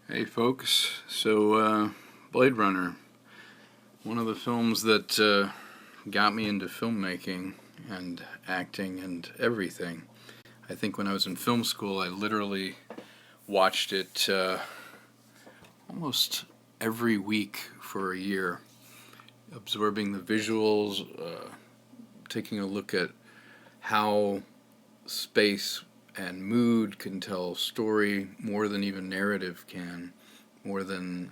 Hey folks, so Blade Runner, one of the films that got me into filmmaking and acting and everything. I think when I was in film school, I literally watched it almost every week for a year, absorbing the visuals, taking a look at how space and mood can tell story more than even narrative can, more than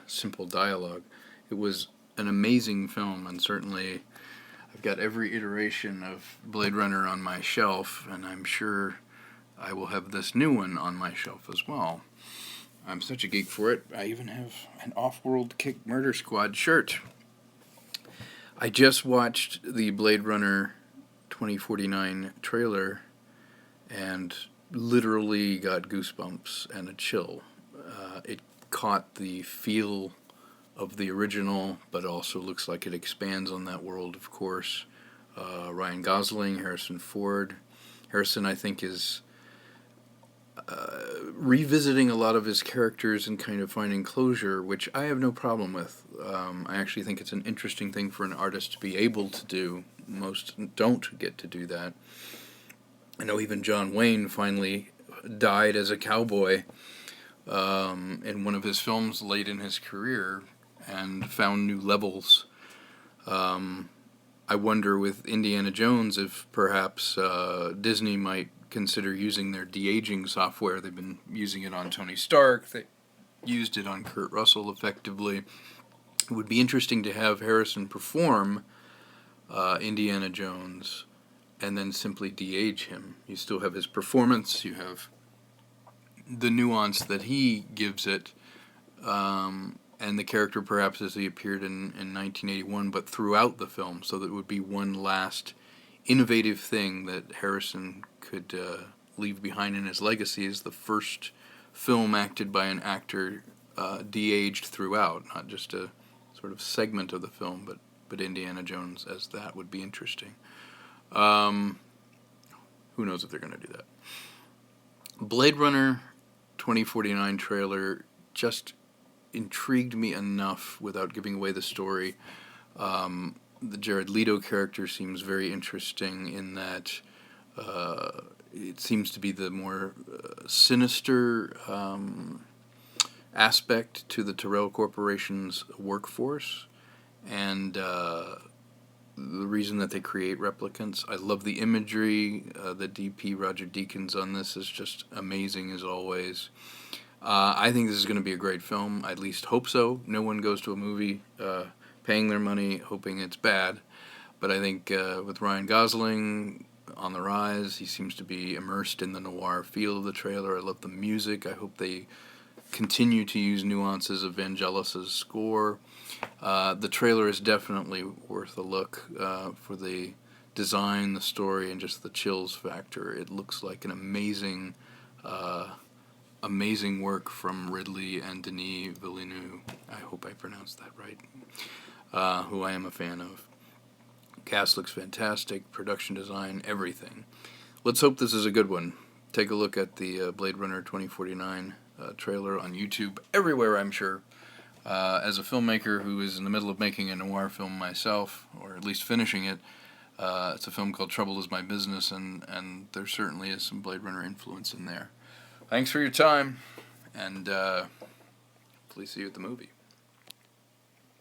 simple dialogue. It was an amazing film, and certainly I've got every iteration of Blade Runner on my shelf, and I'm sure I will have this new one on my shelf as well. I'm such a geek for it, I even have an Off-World Kick Murder Squad shirt. I just watched the Blade Runner 2049 trailer and literally got goosebumps and a chill. It caught the feel of the original, but also looks like it expands on that world, of course. Ryan Gosling, Harrison Ford. Harrison, I think, is revisiting a lot of his characters and kind of finding closure, which I have no problem with. I actually think it's an interesting thing for an artist to be able to do. Most don't get to do that. I know even John Wayne finally died as a cowboy in one of his films late in his career and found new levels. I wonder with Indiana Jones if perhaps Disney might consider using their de-aging software. They've been using it on Tony Stark. They used it on Kurt Russell effectively. It would be interesting to have Harrison perform Indiana Jones and then simply de-age him. You still have his performance, you have the nuance that he gives it, and the character perhaps as he appeared in 1981, but throughout the film, so that it would be one last innovative thing that Harrison could leave behind in his legacy as the first film acted by an actor de-aged throughout, not just a sort of segment of the film, but Indiana Jones as that would be interesting. Who knows if they're going to do that. Blade Runner 2049 trailer just intrigued me enough without giving away the story. The Jared Leto character seems very interesting in that it seems to be the more sinister aspect to the Tyrell Corporation's workforce, and the reason that they create replicants. I love the imagery. The DP Roger Deakins on this is just amazing as always. I think this is going to be a great film. I at least hope so. No one goes to a movie paying their money hoping it's bad. But I think with Ryan Gosling on the rise, he seems to be immersed in the noir feel of the trailer. I love the music. I hope they continue to use nuances of Vangelis's score. The trailer is definitely worth a look for the design, the story, and just the chills factor. It looks like an amazing work from Ridley and Denis Villeneuve. I hope I pronounced that right. Who I am a fan of. Cast looks fantastic, production design, everything. Let's hope this is a good one. Take a look at the Blade Runner 2049 trailer on YouTube, everywhere I'm sure. As a filmmaker who is in the middle of making a noir film myself, or at least finishing it, it's a film called Trouble Is My Business, and there certainly is some Blade Runner influence in there. Thanks for your time, and please see you at the movie.